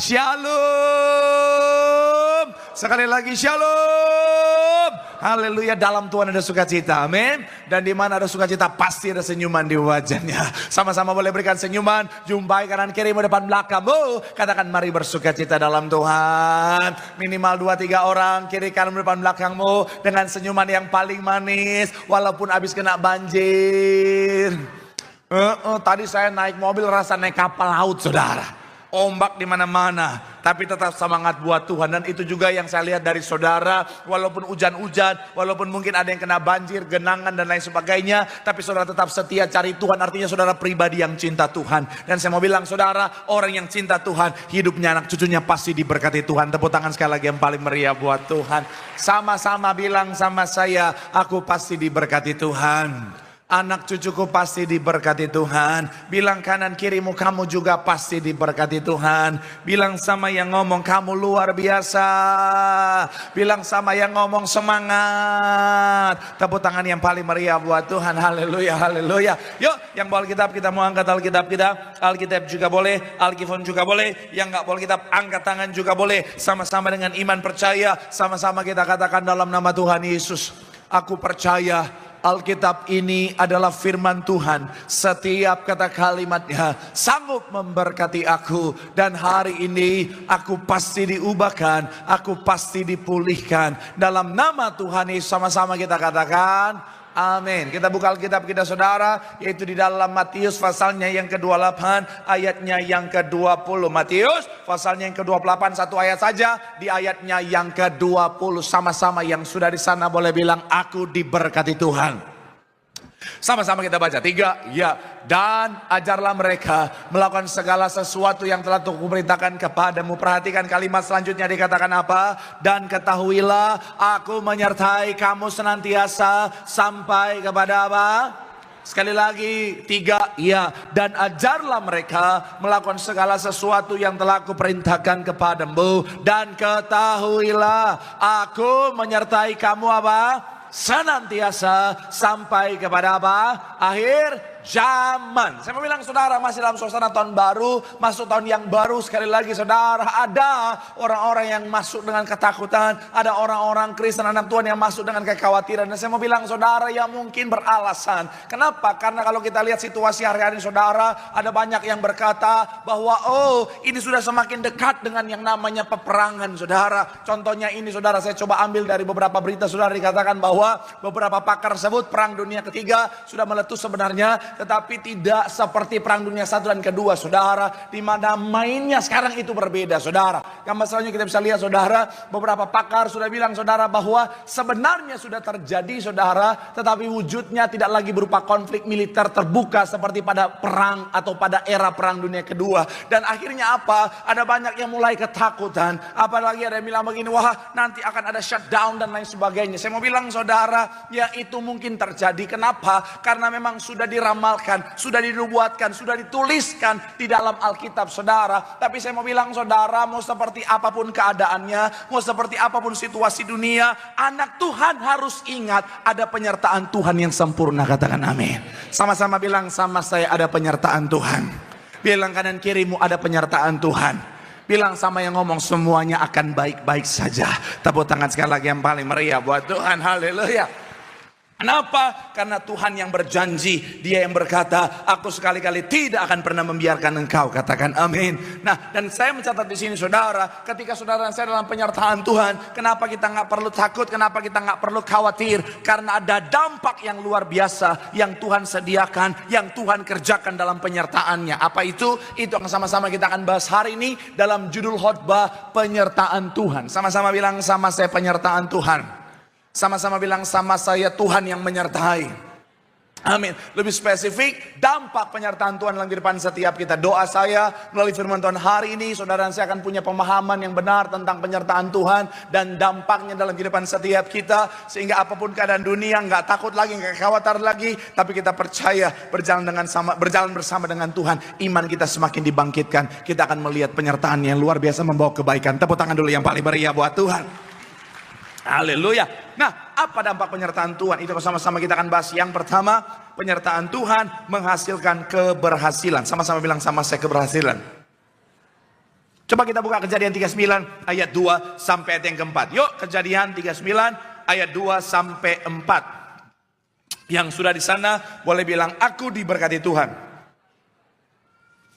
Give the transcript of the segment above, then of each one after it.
Shalom. Sekali lagi shalom. Haleluya, dalam Tuhan ada sukacita, amin. Dan di mana ada sukacita pasti ada senyuman di wajahnya. Sama-sama boleh berikan senyuman, jumpai kanan kirimu depan belakangmu. Katakan mari bersukacita dalam Tuhan. Minimal 2-3 orang kiri kanan depan belakangmu dengan senyuman yang paling manis. Walaupun habis kena banjir. Tadi saya naik mobil rasa naik kapal laut, saudara. Ombak di mana-mana, tapi tetap semangat buat Tuhan. Dan itu juga yang saya lihat dari saudara. Walaupun hujan-hujan, walaupun mungkin ada yang kena banjir, genangan dan lain sebagainya, tapi saudara tetap setia cari Tuhan. Artinya saudara pribadi yang cinta Tuhan. Dan saya mau bilang saudara, orang yang cinta Tuhan, hidupnya anak cucunya pasti diberkati Tuhan. Tepuk tangan sekali lagi yang paling meriah buat Tuhan. Sama-sama bilang sama saya, aku pasti diberkati Tuhan. Anak cucuku pasti diberkati Tuhan. Bilang kanan kirimu, kamu juga pasti diberkati Tuhan. Bilang sama yang ngomong, kamu luar biasa. Bilang sama yang ngomong, semangat. Tepuk tangan yang paling meriah buat Tuhan. Haleluya, haleluya. Yuk, yang bawa Alkitab kita mau angkat Alkitab kita. Alkitab juga boleh, Alkifon juga boleh. Yang nggak bawa Alkitab angkat tangan juga boleh. Sama-sama dengan iman percaya. Sama-sama kita katakan dalam nama Tuhan Yesus. Aku percaya Alkitab ini adalah firman Tuhan. Setiap kata kalimatnya sanggup memberkati aku. Dan hari ini aku pasti diubahkan. Aku pasti dipulihkan. Dalam nama Tuhan Yesus, sama-sama kita katakan amin. Kita buka Alkitab kita saudara, yaitu di dalam Matius pasalnya yang ke-28 ayatnya yang ke-20. Matius pasalnya yang ke-28, satu ayat saja. Di ayatnya yang ke-20, sama-sama yang sudah di sana boleh bilang aku diberkati Tuhan. Sama-sama kita baca, 3, ya. Dan ajarlah mereka melakukan segala sesuatu yang telah Tuhan perintahkan kepadamu. Perhatikan kalimat selanjutnya dikatakan apa? Dan ketahuilah aku menyertai kamu senantiasa sampai kepada apa? Sekali lagi, 3, ya. Dan ajarlah mereka melakukan segala sesuatu yang telah aku perintahkan kepadamu. Dan ketahuilah aku menyertai kamu apa? Senantiasa sampai kepada apa? Akhir zaman. Saya mau bilang saudara, masih dalam suasana tahun baru, masuk tahun yang baru. Sekali lagi saudara, ada orang-orang yang masuk dengan ketakutan, ada orang-orang Kristen anak Tuhan yang masuk dengan kekhawatiran. Dan saya mau bilang saudara yang mungkin beralasan. Kenapa? Karena kalau kita lihat situasi hari-hari saudara, ada banyak yang berkata bahwa ini sudah semakin dekat dengan yang namanya peperangan saudara. Contohnya ini saudara, saya coba ambil dari beberapa berita saudara, dikatakan bahwa beberapa pakar sebut perang dunia ketiga sudah meletus sebenarnya, tetapi tidak seperti perang dunia 1 dan kedua saudara, di mana mainnya sekarang itu berbeda saudara. Yang masalahnya kita bisa lihat saudara, beberapa pakar sudah bilang saudara bahwa sebenarnya sudah terjadi saudara, tetapi wujudnya tidak lagi berupa konflik militer terbuka seperti pada perang atau pada era perang dunia kedua. Dan akhirnya apa? Ada banyak yang mulai ketakutan, apalagi ada yang bilang begini, wah nanti akan ada shutdown dan lain sebagainya. Saya mau bilang saudara, ya itu mungkin terjadi. Kenapa? Karena memang sudah diramalkan, sudah dinubuatkan, sudah dituliskan di dalam Alkitab saudara. Tapi saya mau bilang saudara, mau seperti apapun keadaannya, mau seperti apapun situasi dunia, anak Tuhan harus ingat ada penyertaan Tuhan yang sempurna. Katakan amin. Sama-sama bilang sama saya, ada penyertaan Tuhan. Bilang kanan kirimu, ada penyertaan Tuhan. Bilang sama yang ngomong, semuanya akan baik-baik saja. Tepuk tangan sekali lagi yang paling meriah buat Tuhan. Haleluya. Kenapa? Karena Tuhan yang berjanji, Dia yang berkata, aku sekali-kali tidak akan pernah membiarkan engkau. Katakan amin. Nah, dan saya mencatat di sini saudara, ketika saudara dan saya dalam penyertaan Tuhan, kenapa kita nggak perlu takut? Kenapa kita nggak perlu khawatir? Karena ada dampak yang luar biasa yang Tuhan sediakan, yang Tuhan kerjakan dalam penyertaannya. Apa itu? Itu akan sama-sama kita akan bahas hari ini dalam judul khotbah penyertaan Tuhan. Sama-sama bilang sama saya, penyertaan Tuhan. Sama-sama bilang sama saya, Tuhan yang menyertai. Amin. Lebih spesifik, dampak penyertaan Tuhan dalam kehidupan setiap kita. Doa saya melalui firman Tuhan hari ini, saudara dan saya akan punya pemahaman yang benar tentang penyertaan Tuhan dan dampaknya dalam kehidupan setiap kita. Sehingga apapun keadaan dunia, nggak takut lagi, nggak khawatir lagi, tapi kita percaya berjalan bersama dengan Tuhan. Iman kita semakin dibangkitkan. Kita akan melihat penyertaan yang luar biasa membawa kebaikan. Tepuk tangan dulu yang paling meriah buat Tuhan. Haleluya. Nah, apa dampak penyertaan Tuhan? Itu sama-sama kita akan bahas. Yang pertama, penyertaan Tuhan menghasilkan keberhasilan. Sama-sama bilang sama saya, keberhasilan. Coba kita buka Kejadian 39 ayat 2 sampai ayat yang keempat. Yuk, Kejadian 39 ayat 2 sampai 4. Yang sudah di sana boleh bilang, aku diberkati Tuhan.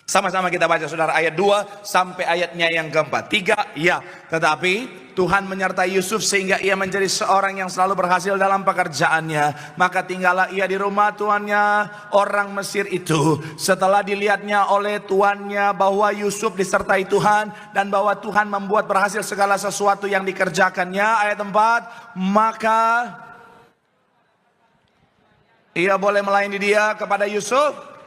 Sama-sama kita baca saudara, ayat 2 sampai ayatnya yang keempat. 3, ya. Tetapi Tuhan menyertai Yusuf sehingga ia menjadi seorang yang selalu berhasil dalam pekerjaannya. Maka tinggallah ia di rumah tuannya, orang Mesir itu. Setelah dilihatnya oleh tuannya bahwa Yusuf disertai Tuhan dan bahwa Tuhan membuat berhasil segala sesuatu yang dikerjakannya. Ayat 4, maka ia boleh melayani dia kepada Yusuf.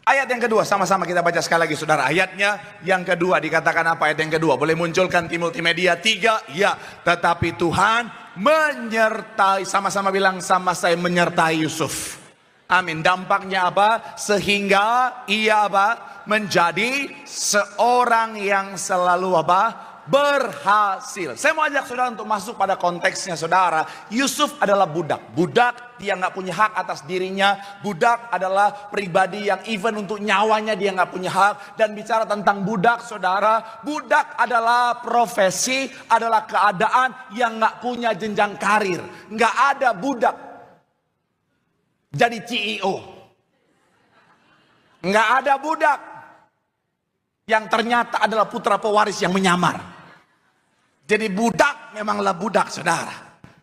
Ayat yang kedua, sama-sama kita baca sekali lagi saudara. Ayatnya yang kedua dikatakan apa? Ayat yang kedua, boleh munculkan tim multimedia 3, ya. Tetapi Tuhan menyertai, sama-sama bilang sama saya, menyertai Yusuf. Amin. Dampaknya apa? Sehingga ia apa? Menjadi seorang yang selalu apa? Berhasil. Saya mau ajak saudara untuk masuk pada konteksnya saudara. Yusuf adalah budak. Budak, dia nggak punya hak atas dirinya. Budak adalah pribadi yang even untuk nyawanya dia nggak punya hak. Dan bicara tentang budak saudara, budak adalah profesi, adalah keadaan yang nggak punya jenjang karir. Nggak ada budak jadi CEO. Nggak ada budak yang ternyata adalah putra pewaris yang menyamar. Jadi budak memanglah budak saudara.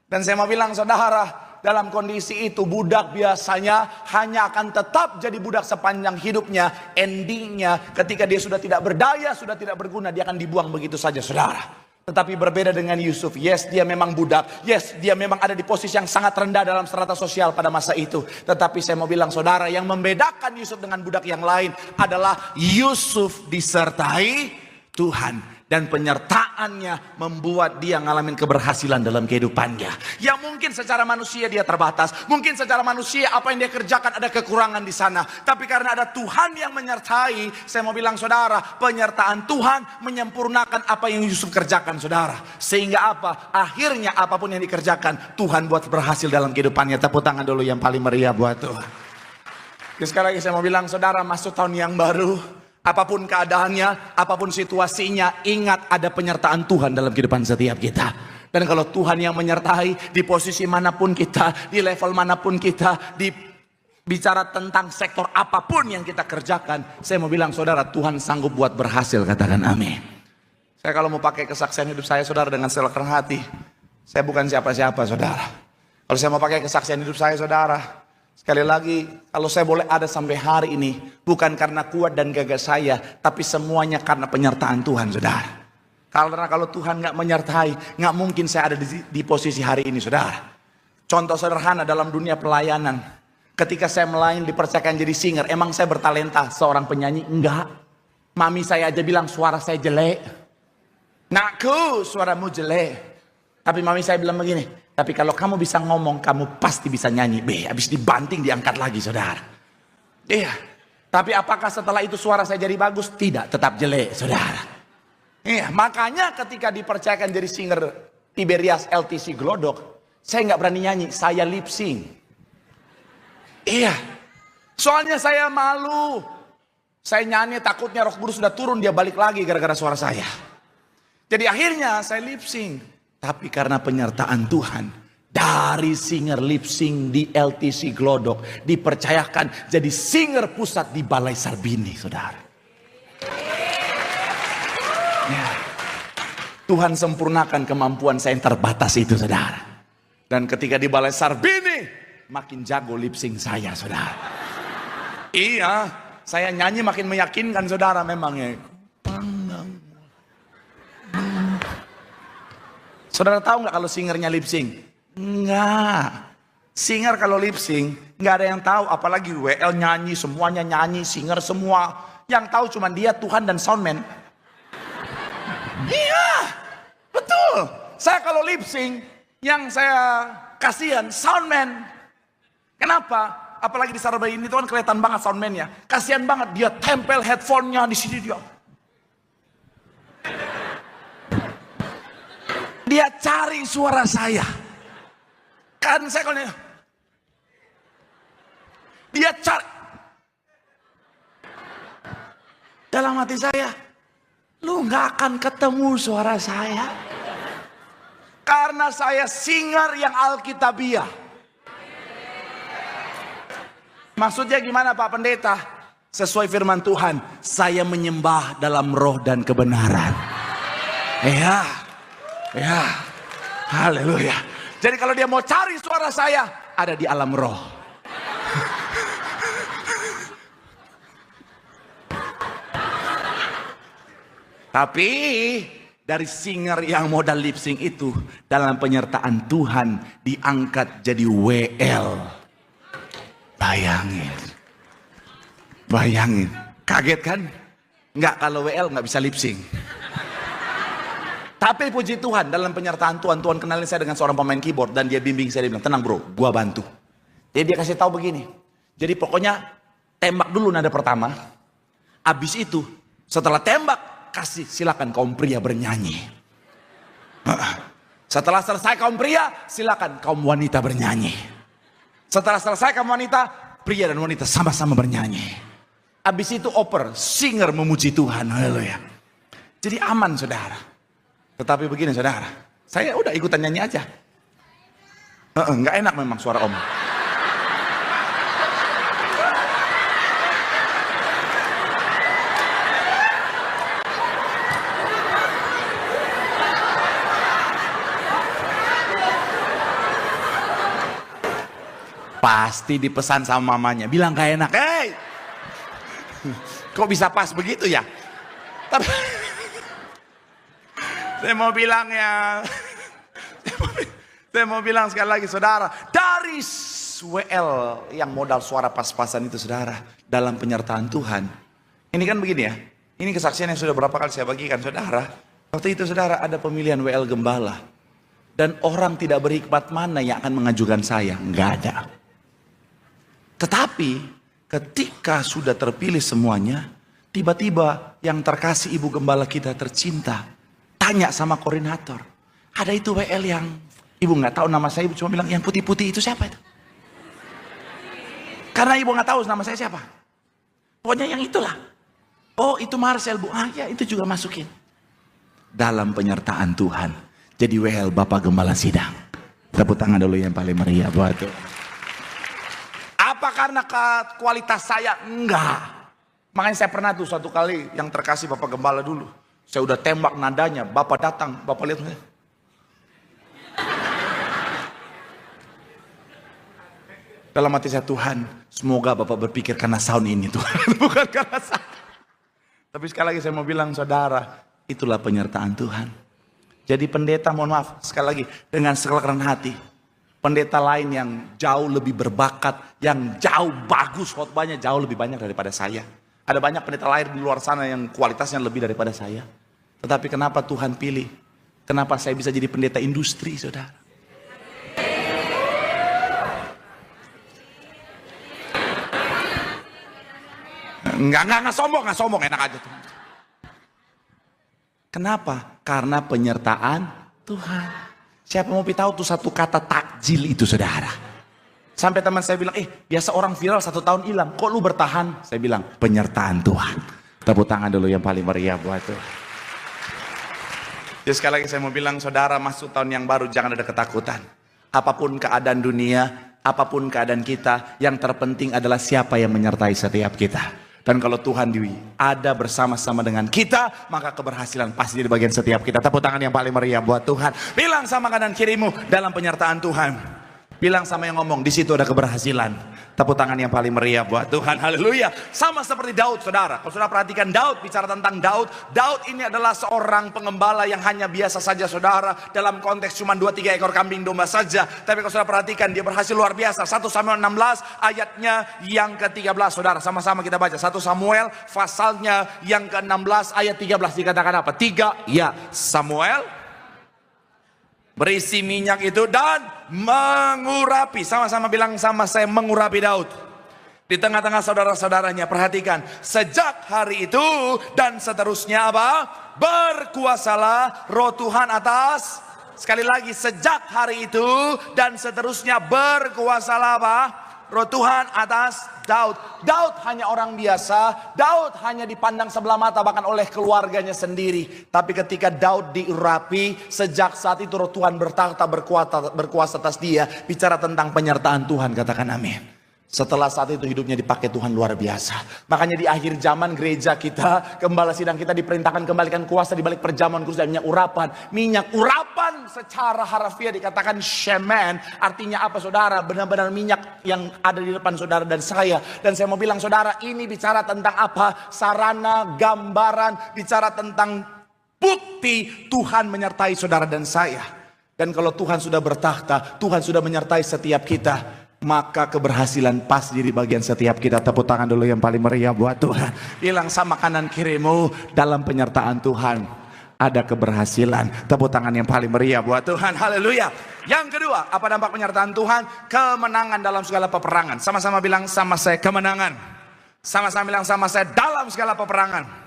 Dan saya mau bilang saudara, dalam kondisi itu budak biasanya hanya akan tetap jadi budak sepanjang hidupnya. Endingnya ketika dia sudah tidak berdaya, sudah tidak berguna, dia akan dibuang begitu saja saudara. Tetapi berbeda dengan Yusuf. Yes, dia memang budak. Yes, dia memang ada di posisi yang sangat rendah dalam strata sosial pada masa itu. Tetapi saya mau bilang saudara, yang membedakan Yusuf dengan budak yang lain adalah Yusuf disertai Tuhan. Dan penyertaannya membuat dia ngalamin keberhasilan dalam kehidupannya. Yang mungkin secara manusia dia terbatas. Mungkin secara manusia apa yang dia kerjakan ada kekurangan di sana. Tapi karena ada Tuhan yang menyertai, saya mau bilang saudara, penyertaan Tuhan menyempurnakan apa yang Yusuf kerjakan saudara. Sehingga apa? Akhirnya apapun yang dikerjakan, Tuhan buat berhasil dalam kehidupannya. Tepuk tangan dulu yang paling meriah buat Tuhan. Sekali lagi saya mau bilang saudara, masuk tahun yang baru. Apapun keadaannya, apapun situasinya, ingat ada penyertaan Tuhan dalam kehidupan setiap kita. Dan kalau Tuhan yang menyertai di posisi manapun kita, di level manapun kita, di bicara tentang sektor apapun yang kita kerjakan, saya mau bilang saudara, Tuhan sanggup buat berhasil, katakan amin. Saya kalau mau pakai kesaksian hidup saya saudara dengan selenang hati, saya bukan siapa-siapa saudara. Kalau saya mau pakai kesaksian hidup saya saudara, sekali lagi, kalau saya boleh ada sampai hari ini, bukan karena kuat dan gagah saya, tapi semuanya karena penyertaan Tuhan, saudara. Karena kalau Tuhan nggak menyertai, nggak mungkin saya ada di posisi hari ini, saudara. Contoh sederhana dalam dunia pelayanan, ketika saya melayani dipercayakan jadi singer, emang saya bertalenta seorang penyanyi? Enggak. Mami saya aja bilang suara saya jelek. Nakku, suaramu jelek. Tapi mami saya bilang begini, tapi kalau kamu bisa ngomong, kamu pasti bisa nyanyi. Habis dibanting, diangkat lagi saudara. Iya. Tapi apakah setelah itu suara saya jadi bagus? Tidak, tetap jelek saudara. Iya. Makanya ketika dipercayakan jadi singer Tiberias LTC Glodok, saya nggak berani nyanyi, saya lip sync. Iya. Soalnya saya malu. Saya nyanyi takutnya Roh Kudus sudah turun, dia balik lagi gara-gara suara saya. Jadi akhirnya saya lip sync. Tapi karena penyertaan Tuhan, dari singer lip sync di LTC Glodok dipercayakan jadi singer pusat di Balai Sarbini, saudara. Ya. Tuhan sempurnakan kemampuan saya yang terbatas itu, saudara. Dan ketika di Balai Sarbini, makin jago lip sync saya, saudara. Iya, saya nyanyi makin meyakinkan, saudara, memangnya. Saudara tahu nggak kalau singernya lip sync? Enggak. Singer kalau lip sync nggak ada yang tahu, apalagi WL nyanyi, semuanya nyanyi, singer semua. Yang tahu cuma dia, Tuhan dan soundman. Iya, betul. Saya kalau lip sync, yang saya kasihan soundman. Kenapa? Apalagi di Sarabaya ini tuh kan kelihatan banget soundman-nya. Kasihan banget, dia tempel headphone-nya di sini dia. Dia cari suara saya. Kan saya kalau dia cari. Dalam hati saya, lu nggak akan ketemu suara saya. Karena saya singer yang Alkitabiah. Maksudnya gimana Pak Pendeta? Sesuai firman Tuhan, saya menyembah dalam roh dan kebenaran. Ya, ya, haleluya. Jadi kalau dia mau cari suara saya, ada di alam roh. Tapi dari singer yang modal lip sync itu, dalam penyertaan Tuhan diangkat jadi WL. Bayangin, kaget kan? Enggak, kalau WL nggak bisa lip sync. Tapi puji Tuhan, dalam penyertaan Tuhan, Tuhan kenalin saya dengan seorang pemain keyboard dan dia bimbing saya, dia bilang, tenang bro, gua bantu. Jadi dia kasih tahu begini. Jadi pokoknya tembak dulu nada pertama. Abis itu setelah tembak, kasih silakan kaum pria bernyanyi. Setelah selesai kaum pria, silakan kaum wanita bernyanyi. Setelah selesai kaum wanita, pria dan wanita sama-sama bernyanyi. Habis itu oper, singer memuji Tuhan. Haleluya. Jadi aman saudara. Tetapi begini saudara, saya udah ikutan nyanyi aja. Nggak enak memang suara om. Pasti dipesan sama mamanya, bilang gak enak. Hey, kok bisa pas begitu ya? Tapi saya mau bilang ya, saya mau bilang sekali lagi saudara, dari WL yang modal suara pas-pasan itu saudara, dalam penyertaan Tuhan. Ini kan begini ya, ini kesaksian yang sudah berapa kali saya bagikan saudara. Waktu itu saudara ada pemilihan WL Gembala. Dan orang tidak berhikmat mana yang akan mengajukan saya, nggak ada. Tetapi ketika sudah terpilih semuanya, tiba-tiba yang terkasih ibu gembala kita tercinta tanya sama koordinator, ada itu WL yang ibu nggak tahu nama saya, ibu cuma bilang yang putih-putih itu siapa itu? Karena ibu nggak tahu nama saya siapa. Pokoknya yang itulah. Oh itu Marcel bu, ya itu juga masukin. Dalam penyertaan Tuhan, jadi WL Bapak Gembala Sidang. Tepuk tangan dulu yang paling meriah buat Tuhan. Apa karena kualitas saya? Enggak. Makanya saya pernah tuh suatu kali yang terkasih Bapak Gembala dulu. Saya udah tembak nadanya, Bapak datang, Bapak lihat. Dalam hati saya, Tuhan, semoga Bapak berpikir karena sound ini Tuhan, bukan karena saya. Tapi sekali lagi saya mau bilang saudara, itulah penyertaan Tuhan. Jadi pendeta, mohon maaf, sekali lagi, dengan sekelaran hati. Pendeta lain yang jauh lebih berbakat, yang jauh bagus khotbahnya, jauh lebih banyak daripada saya. Ada banyak pendeta lain di luar sana yang kualitasnya lebih daripada saya. Tetapi kenapa Tuhan pilih? Kenapa saya bisa jadi pendeta industri, saudara? Enggak sombong, enak aja tuh. Kenapa? Karena penyertaan Tuhan. Siapa mau tahu tuh satu kata takjil itu saudara. Sampai teman saya bilang, biasa orang viral 1 tahun hilang, kok lu bertahan? Saya bilang, penyertaan Tuhan. Tepuk tangan dulu yang paling meriah buat Tuhan. Jadi sekali lagi saya mau bilang saudara, masuk tahun yang baru jangan ada ketakutan. Apapun keadaan dunia, apapun keadaan kita, yang terpenting adalah siapa yang menyertai setiap kita. Dan kalau Tuhan ada bersama-sama dengan kita, maka keberhasilan pasti di bagian setiap kita. Tepuk tangan yang paling meriah buat Tuhan. Bilang sama kanan kirimu, dalam penyertaan Tuhan. Bilang sama yang ngomong, di situ ada keberhasilan. Tepuk tangan yang paling meriah buat Tuhan. Haleluya. Sama seperti Daud saudara. Kalau saudara perhatikan Daud, bicara tentang Daud. Daud ini adalah seorang pengembala yang hanya biasa saja saudara. Dalam konteks cuma 2-3 ekor kambing domba saja. Tapi kalau saudara perhatikan, dia berhasil luar biasa. 1 Samuel 16 ayatnya yang ke-13 saudara. Sama-sama kita baca. 1 Samuel pasalnya yang ke-16 ayat 13 dikatakan apa? 3, ya Samuel berisi minyak itu dan mengurapi. Sama-sama bilang sama saya, mengurapi Daud. Di tengah-tengah saudara-saudaranya, perhatikan. Sejak hari itu dan seterusnya apa? Berkuasalah roh Tuhan atas. Sekali lagi, sejak hari itu dan seterusnya berkuasalah apa? Roh Tuhan atas Daud. Daud hanya orang biasa. Daud hanya dipandang sebelah mata bahkan oleh keluarganya sendiri. Tapi ketika Daud diurapi, sejak saat itu Roh Tuhan bertakhta berkuasa atas dia. Bicara tentang penyertaan Tuhan, katakan amin. Setelah saat itu hidupnya dipakai Tuhan luar biasa. Makanya di akhir zaman gereja kita, gembala sidang kita diperintahkan kembalikan kuasa di balik perjamuan kudus dan minyak urapan. Minyak urapan secara harfiah dikatakan shemen. Artinya apa saudara? Benar-benar minyak yang ada di depan saudara dan saya. Dan saya mau bilang saudara, ini bicara tentang apa? Sarana, gambaran, bicara tentang bukti Tuhan menyertai saudara dan saya. Dan kalau Tuhan sudah bertakhta, Tuhan sudah menyertai setiap kita, maka keberhasilan pas di bagian setiap kita. Tepuk tangan dulu yang paling meriah buat Tuhan. Bilang sama kanan kirimu, dalam penyertaan Tuhan ada keberhasilan. Tepuk tangan yang paling meriah buat Tuhan. Haleluya. Yang kedua, apa dampak penyertaan Tuhan? Kemenangan dalam segala peperangan. Sama-sama bilang sama saya, kemenangan. Sama-sama bilang sama saya, dalam segala peperangan.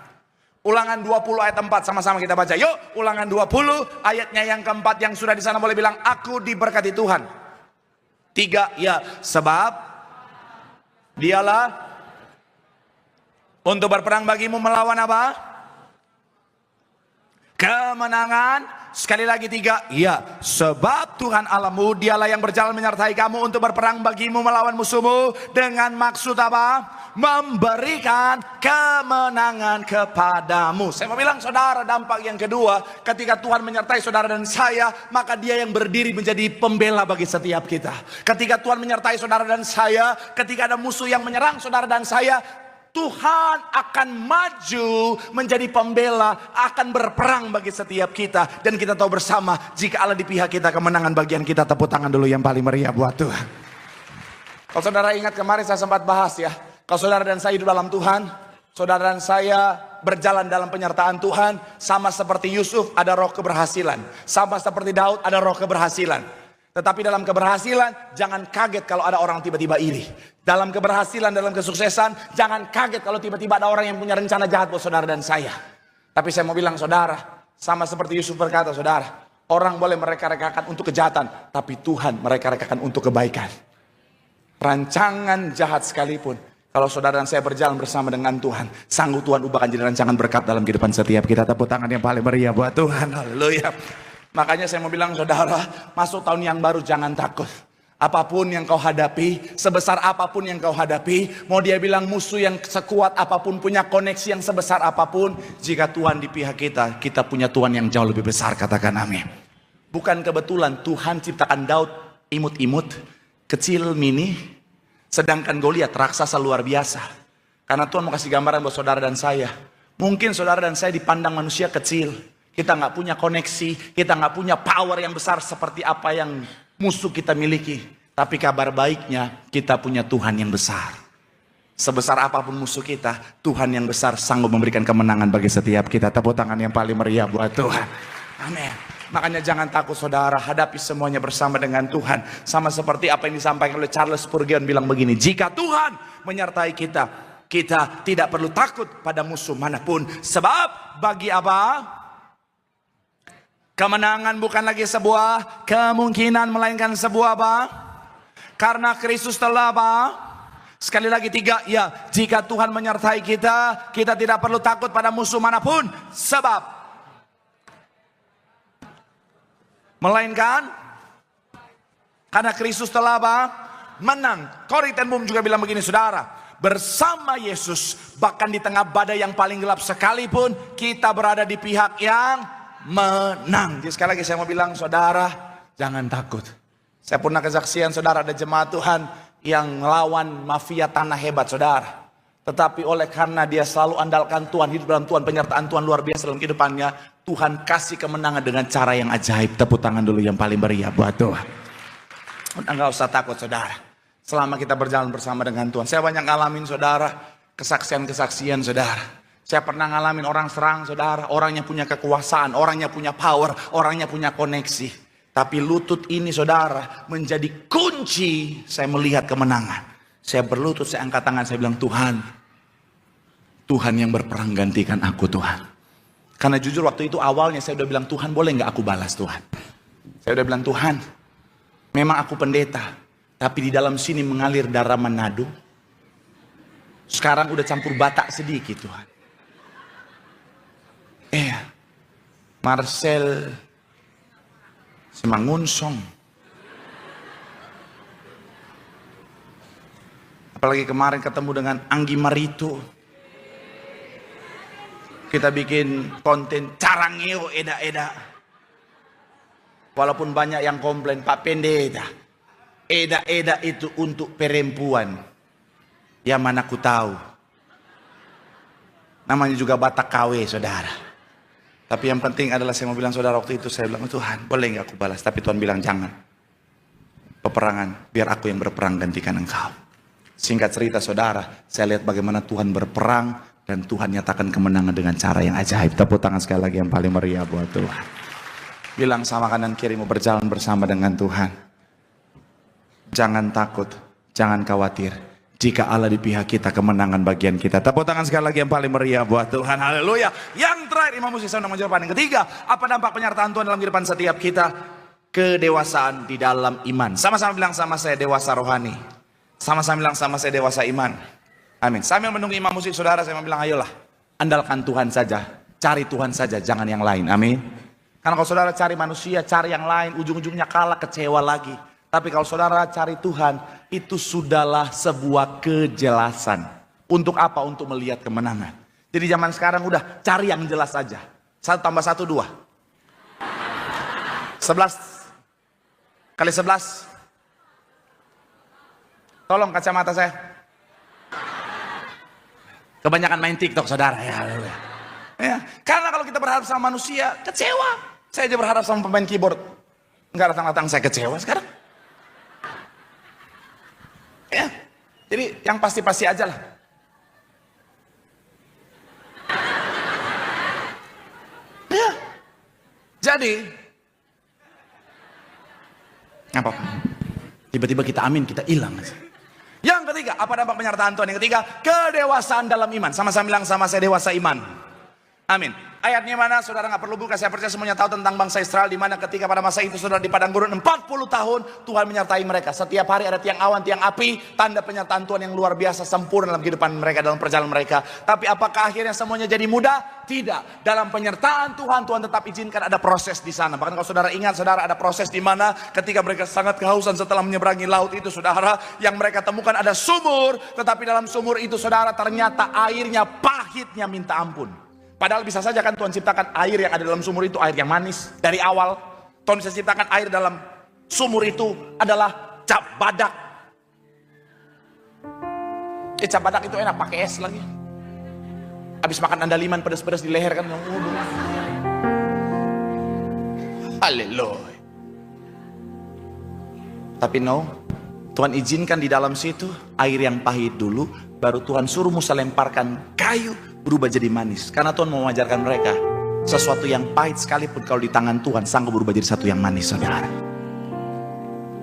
Ulangan 20 ayat 4, sama-sama kita baca. Yuk, Ulangan 20 ayatnya yang keempat, yang sudah di sana boleh bilang, aku diberkati Tuhan. 3, ya, sebab dialah untuk berperang bagimu melawan apa? Kemenangan. Sekali lagi 3, ya, sebab Tuhan Allahmu dialah yang berjalan menyertai kamu untuk berperang bagimu melawan musuhmu. Dengan maksud apa? Memberikan kemenangan kepadamu. Saya mau bilang saudara, dampak yang kedua, ketika Tuhan menyertai saudara dan saya, maka dia yang berdiri menjadi pembela bagi setiap kita. Ketika Tuhan menyertai saudara dan saya, ketika ada musuh yang menyerang saudara dan saya, Tuhan akan maju menjadi pembela, akan berperang bagi setiap kita. Dan kita tahu bersama, jika Allah di pihak kita, kemenangan bagian kita. Tepuk tangan dulu yang paling meriah buat Tuhan. Kalau saudara ingat kemarin saya sempat bahas ya, kalau saudara dan saya hidup dalam Tuhan, saudara dan saya berjalan dalam penyertaan Tuhan, sama seperti Yusuf ada roh keberhasilan, sama seperti Daud ada roh keberhasilan. Tetapi dalam keberhasilan, jangan kaget kalau ada orang tiba-tiba iri. Dalam keberhasilan, dalam kesuksesan, jangan kaget kalau tiba-tiba ada orang yang punya rencana jahat buat saudara dan saya. Tapi saya mau bilang saudara, sama seperti Yusuf berkata saudara, orang boleh mereka-rekakan untuk kejahatan, tapi Tuhan mereka-rekakan untuk kebaikan. Rancangan jahat sekalipun, kalau saudara dan saya berjalan bersama dengan Tuhan, sanggup Tuhan ubahkan jadi rancangan berkat dalam kehidupan setiap kita. Tepuk tangan yang paling meriah buat Tuhan. Haleluya. Makanya saya mau bilang saudara, masuk tahun yang baru jangan takut. Apapun yang kau hadapi, sebesar apapun yang kau hadapi, mau dia bilang musuh yang sekuat apapun, punya koneksi yang sebesar apapun, jika Tuhan di pihak kita, kita punya Tuhan yang jauh lebih besar, katakan amin. Bukan kebetulan Tuhan ciptakan Daud imut-imut, kecil mini, sedangkan Goliat raksasa luar biasa. Karena Tuhan mau kasih gambaran buat saudara dan saya. Mungkin saudara dan saya dipandang manusia kecil, kita nggak punya koneksi, kita nggak punya power yang besar seperti apa yang musuh kita miliki. Tapi kabar baiknya, kita punya Tuhan yang besar. Sebesar apapun musuh kita, Tuhan yang besar sanggup memberikan kemenangan bagi setiap kita. Tepuk tangan yang paling meriah buat Tuhan. Amin. Makanya jangan takut saudara, hadapi semuanya bersama dengan Tuhan. Sama seperti apa yang disampaikan oleh Charles Spurgeon bilang begini, jika Tuhan menyertai kita, kita tidak perlu takut pada musuh manapun. Sebab bagi apa? Kemenangan bukan lagi sebuah kemungkinan, melainkan sebuah apa? Karena Kristus telah apa? Sekali lagi 3, ya, jika Tuhan menyertai kita, kita tidak perlu takut pada musuh manapun. Sebab, melainkan karena Kristus telah apa? Menang. Corrie ten Boom juga bilang begini saudara, bersama Yesus, bahkan di tengah badai yang paling gelap sekalipun, kita berada di pihak yang menang. Jadi sekali lagi saya mau bilang saudara, jangan takut. Saya pernah kesaksian saudara, ada jemaat Tuhan yang melawan mafia tanah hebat saudara. Tetapi oleh karena dia selalu andalkan Tuhan, hidup dalam Tuhan, penyertaan Tuhan luar biasa dalam kehidupannya, Tuhan kasih kemenangan dengan cara yang ajaib. Tepuk tangan dulu yang paling meriah buat Tuhan. Enggak usah takut saudara, selama kita berjalan bersama dengan Tuhan. Saya banyak ngalamin saudara, kesaksian-kesaksian saudara. Saya pernah ngalamin orang serang saudara, orangnya punya kekuasaan, orangnya punya power, orangnya punya koneksi. Tapi lutut ini saudara menjadi kunci saya melihat kemenangan. Saya berlutut, saya angkat tangan, saya bilang Tuhan, Tuhan yang berperang gantikan aku Tuhan. Karena jujur waktu itu awalnya saya udah bilang Tuhan boleh gak aku balas Tuhan. Saya udah bilang Tuhan, memang aku pendeta, Tapi di dalam sini mengalir darah Manado. Sekarang udah campur Batak sedikit Tuhan. Marcel Semangunsong. Apalagi kemarin ketemu dengan Anggi Marito. Kita bikin konten carangeo eda-eda. Walaupun banyak yang komplain, Pak Pendeta, eda-eda itu untuk perempuan. Ya mana ku tahu. Namanya juga Batak KW, saudara. Tapi yang penting adalah saya mau bilang saudara, waktu itu saya bilang, Tuhan boleh nggak aku balas? Tapi Tuhan bilang jangan. Peperangan, biar aku yang berperang gantikan engkau. Singkat cerita saudara, saya lihat bagaimana Tuhan berperang. Dan Tuhan nyatakan kemenangan dengan cara yang ajaib. Tepuk tangan sekali lagi yang paling meriah buat Tuhan. Bilang sama kanan kiri, mau berjalan bersama dengan Tuhan. Jangan takut, jangan khawatir. Jika Allah di pihak kita, kemenangan bagian kita. Tepuk tangan sekali lagi yang paling meriah buat Tuhan. Haleluya. Yang terakhir, Imam Musi saya menjawab yang ketiga. Apa dampak penyertaan Tuhan dalam kehidupan setiap kita? Kedewasaan di dalam iman. Sama-sama bilang sama saya, dewasa rohani. Sama-sama bilang sama saya, dewasa iman. Amin. Sambil menunggu Imam Musik saudara, saya mau bilang ayolah. Andalkan Tuhan saja. Cari Tuhan saja, jangan yang lain. Amin. Karena kalau saudara cari manusia, cari yang lain, ujung-ujungnya kalah, kecewa lagi. Tapi kalau saudara cari Tuhan, itu sudahlah sebuah kejelasan. Untuk apa? Untuk melihat kemenangan. Jadi zaman sekarang udah cari yang jelas saja. 1 tambah 1, 2. 11 kali 11. Tolong kacamata saya. Kebanyakan main TikTok saudara. Ya. Karena kalau kita berharap sama manusia, kecewa. Saya aja berharap sama pemain keyboard. Enggak datang-datang saya kecewa sekarang. Ya, jadi yang pasti-pasti aja lah. Ya, jadi apa? Tiba-tiba kita amin, kita hilang. Yang ketiga, apa dampak penyertaan Tuhan? Yang ketiga, kedewasaan dalam iman. Sama-sama bilang sama saya, dewasa iman. Amin. Ayatnya mana? Saudara nggak perlu buka. Saya percaya semuanya tahu tentang bangsa Israel. Di mana ketika pada masa itu saudara di padang gurun 40 tahun Tuhan menyertai mereka. Setiap hari ada tiang awan, tiang api. Tanda penyertaan Tuhan yang luar biasa sempurna dalam kehidupan mereka, dalam perjalanan mereka. Tapi apakah akhirnya semuanya jadi mudah? Tidak. Dalam penyertaan Tuhan, Tuhan tetap izinkan ada proses di sana. Bahkan kalau saudara ingat, saudara ada proses di mana ketika mereka sangat kehausan setelah menyeberangi laut itu, saudara, yang mereka temukan ada sumur. Tetapi dalam sumur itu, saudara, ternyata airnya pahitnya minta ampun. Padahal bisa saja kan Tuhan ciptakan air yang ada dalam sumur itu air yang manis. Dari awal Tuhan bisa ciptakan air dalam sumur itu adalah cap badak. Cap badak itu enak pakai es lagi. Habis makan andaliman pedas-pedas di leher kan. Haleluya. Tapi no, Tuhan izinkan di dalam situ air yang pahit dulu, baru Tuhan suruh Musa lemparkan kayu berubah jadi manis. Karena Tuhan mau mengajarkan mereka sesuatu yang pahit sekalipun kalau di tangan Tuhan sanggup berubah jadi satu yang manis, saudara.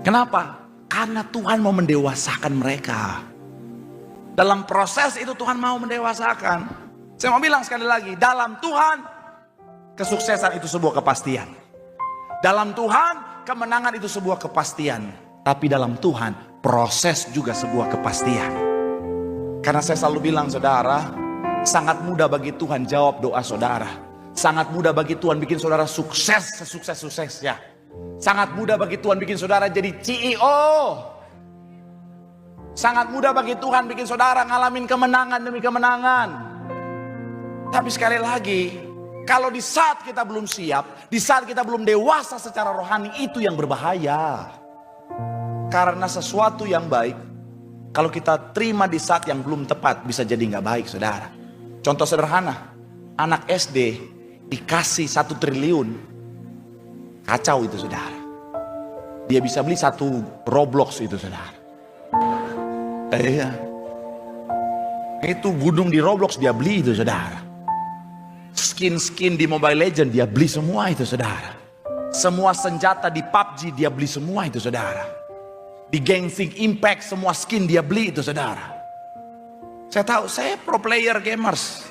Kenapa? Karena Tuhan mau mendewasakan mereka. Dalam proses itu Tuhan mau mendewasakan. Saya mau bilang sekali lagi, dalam Tuhan kesuksesan itu sebuah kepastian. Dalam Tuhan kemenangan itu sebuah kepastian. Tapi dalam Tuhan proses juga sebuah kepastian. Karena saya selalu bilang saudara, sangat mudah bagi Tuhan jawab doa saudara. Sangat mudah bagi Tuhan bikin saudara sukses sesukses-suksesnya. Sangat mudah bagi Tuhan bikin saudara jadi CEO. Sangat mudah bagi Tuhan bikin saudara ngalamin kemenangan demi kemenangan. Tapi sekali lagi, kalau di saat kita belum siap, di saat kita belum dewasa secara rohani, itu yang berbahaya. Karena sesuatu yang baik, kalau kita terima di saat yang belum tepat, bisa jadi nggak baik, saudara. Contoh sederhana, anak SD dikasih 1 triliun, kacau itu, saudara. Dia bisa beli 1 Roblox itu, saudara. Iya. Itu gunung di Roblox dia beli itu, saudara. Skin-skin di Mobile Legends dia beli semua itu, saudara. Semua senjata di PUBG dia beli semua itu, saudara. Di Genshin Impact semua skin dia beli itu, saudara. Saya tahu, saya pro player gamers.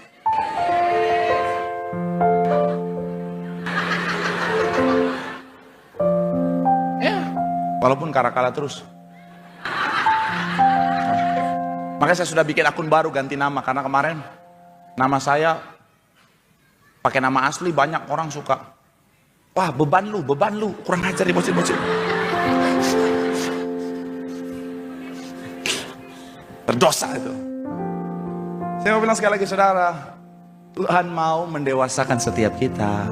Ya, walaupun kalah-kalah terus. Makanya saya sudah bikin akun baru ganti nama, karena kemarin nama saya pakai nama asli banyak orang suka. Wah, beban lu, kurang ajar nih bocil-bocil. Berdosa itu. Saya mau bilang sekali lagi saudara, Tuhan mau mendewasakan setiap kita.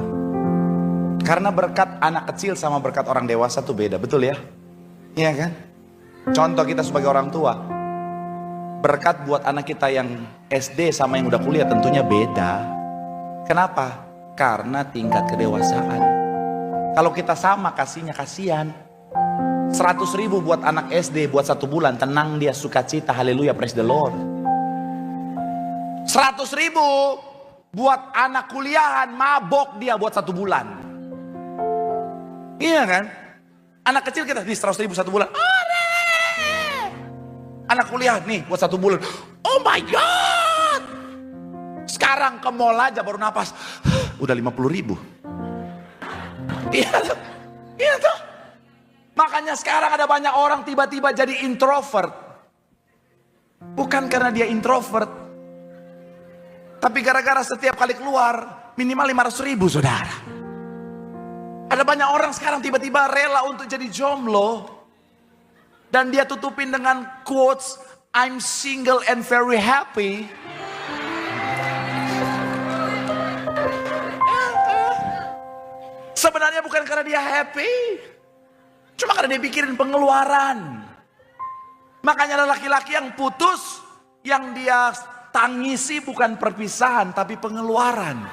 Karena berkat anak kecil sama berkat orang dewasa tuh beda, betul ya? Iya kan? Contoh kita sebagai orang tua, berkat buat anak kita yang SD sama yang udah kuliah tentunya beda. Kenapa? Karena tingkat kedewasaan. Kalau kita sama kasihnya kasihan. 100.000 buat anak SD buat 1 bulan, tenang dia, sukacita, haleluya, praise the Lord. 100.000 buat anak kuliahan, mabok dia buat 1 bulan. Iya kan? Anak kecil kita nih 100.000 1 bulan. Anak kuliah nih buat 1 bulan. Oh my God. Sekarang ke mall aja baru napas, udah 50.000. Iya tuh. Iya tuh. Makanya sekarang ada banyak orang tiba-tiba jadi introvert. Bukan karena dia introvert, tapi gara-gara setiap kali keluar minimal 500.000 saudara. Ada banyak orang sekarang tiba-tiba rela untuk jadi jomblo. Dan dia tutupin dengan quotes, I'm single and very happy. Sebenarnya bukan karena dia happy, cuma karena dia pikirin pengeluaran. Makanya ada laki-laki yang putus, yang dia tangisi bukan perpisahan tapi pengeluaran.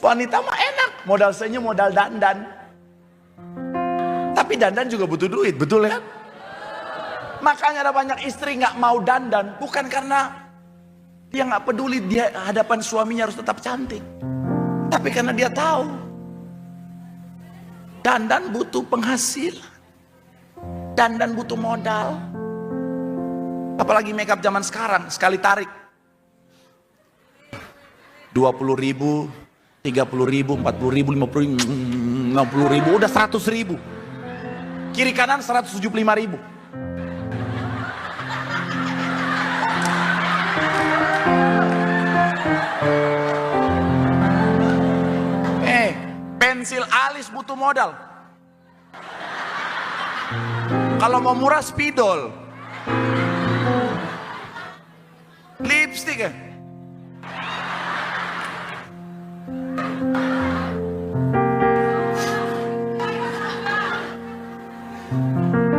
Wanita mah enak, modal senyum, modal dandan. Tapi dandan juga butuh duit, betul ya? Makanya ada banyak istri gak mau dandan, bukan karena dia gak peduli dia hadapan suaminya harus tetap cantik, tapi karena dia tahu dandan butuh penghasilan, dandan butuh modal. Apalagi makeup zaman sekarang, sekali tarik 20.000, 30.000, 40.000, 50.000, 60.000, udah 100.000. Kiri kanan 175.000. Pensil alis butuh modal. Kalau mau murah spidol. Lipstick ya.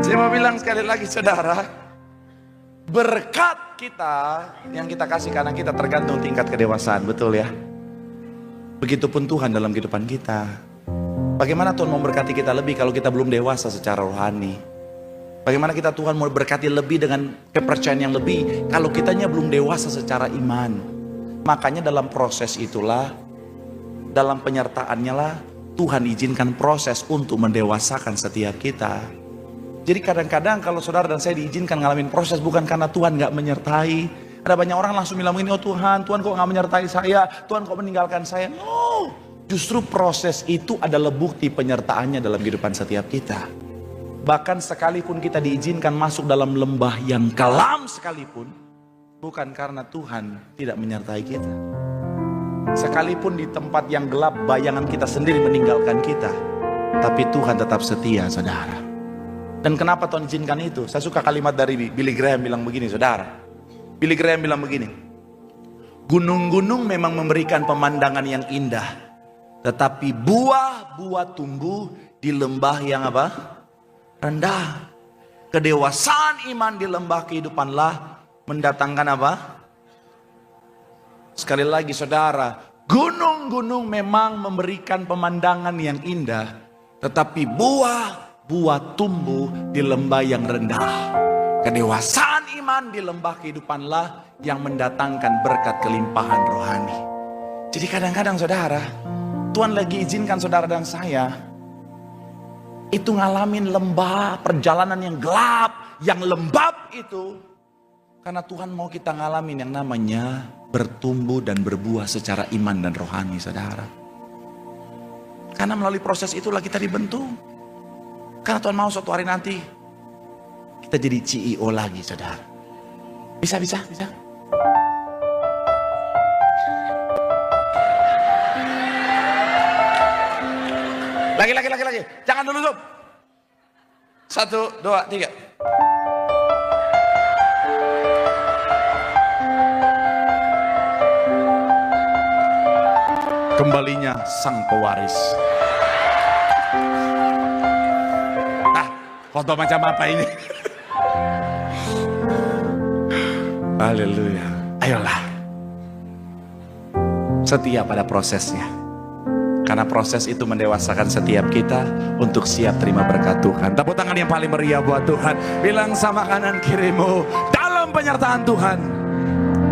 Saya mau bilang sekali lagi saudara, berkat kita yang kita kasih karena kita tergantung tingkat kedewasaan, betul ya? Begitupun Tuhan dalam kehidupan kita. Bagaimana Tuhan mau berkati kita lebih kalau kita belum dewasa secara rohani? Bagaimana Tuhan mau berkati lebih dengan kepercayaan yang lebih kalau kitanya belum dewasa secara iman? Makanya dalam proses itulah, dalam penyertaannya lah, Tuhan izinkan proses untuk mendewasakan setiap kita. Jadi kadang-kadang kalau saudara dan saya diizinkan ngalamin proses bukan karena Tuhan gak menyertai. Ada banyak orang langsung bilang begini, oh Tuhan kok gak menyertai saya, Tuhan kok meninggalkan saya. No, justru proses itu adalah bukti penyertaannya dalam kehidupan setiap kita. Bahkan sekalipun kita diizinkan masuk dalam lembah yang kelam sekalipun, bukan karena Tuhan tidak menyertai kita. Sekalipun di tempat yang gelap bayangan kita sendiri meninggalkan kita, tapi Tuhan tetap setia saudara. Dan kenapa Tuhan izinkan itu? Saya suka kalimat dari Billy Graham bilang begini saudara. Billy Graham bilang begini, gunung-gunung memang memberikan pemandangan yang indah, tetapi buah-buah tumbuh di lembah yang apa? Rendah. Kedewasaan iman di lembah kehidupanlah mendatangkan apa? Sekali lagi saudara, gunung-gunung memang memberikan pemandangan yang indah, tetapi buah-buah tumbuh di lembah yang rendah. Kedewasaan iman di lembah kehidupanlah yang mendatangkan berkat kelimpahan rohani. Jadi kadang-kadang saudara, Tuhan lagi izinkan saudara dan saya itu ngalamin lembah, perjalanan yang gelap, yang lembab itu, karena Tuhan mau kita ngalamin yang namanya bertumbuh dan berbuah secara iman dan rohani saudara. Karena melalui proses itulah kita dibentuk. Karena Tuhan mau suatu hari nanti kita jadi CEO lagi, saudara. Bisa. Lagi. Jangan dulu, Sob. 1, 2, 3. Kembalinya sang pewaris. Foto macam apa ini? Haleluya. Ayolah. Setia pada prosesnya. Karena proses itu mendewasakan setiap kita untuk siap terima berkat Tuhan. Tepuk tangan yang paling meriah buat Tuhan. Bilang sama kanan kirimu, dalam penyertaan Tuhan,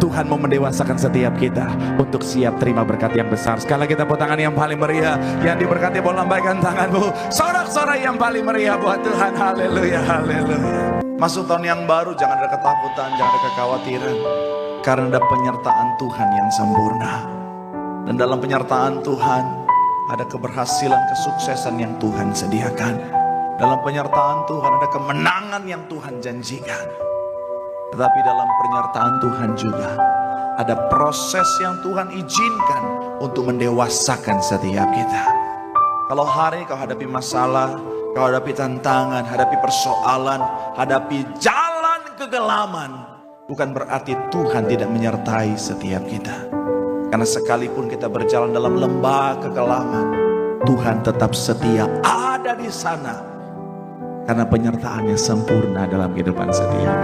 Tuhan mau mendewasakan setiap kita untuk siap terima berkat yang besar. Sekali lagi tepuk tangan yang paling meriah. Yang diberkati boleh lambaikan tanganmu. Sorak-sorai yang paling meriah buat Tuhan. Haleluya, haleluya. Masuk tahun yang baru, jangan ada ketakutan, jangan ada kekhawatiran. Karena ada penyertaan Tuhan yang sempurna. Dan dalam penyertaan Tuhan, ada keberhasilan, kesuksesan yang Tuhan sediakan. Dalam penyertaan Tuhan ada kemenangan yang Tuhan janjikan. Tetapi dalam penyertaan Tuhan juga ada proses yang Tuhan izinkan untuk mendewasakan setiap kita. Kalau hari kau hadapi masalah, kau hadapi tantangan, hadapi persoalan, hadapi jalan kegelapan, bukan berarti Tuhan tidak menyertai setiap kita. Karena sekalipun kita berjalan dalam lembah kegelapan, Tuhan tetap setia ada di sana. Karena penyertaannya sempurna dalam kehidupan setiap.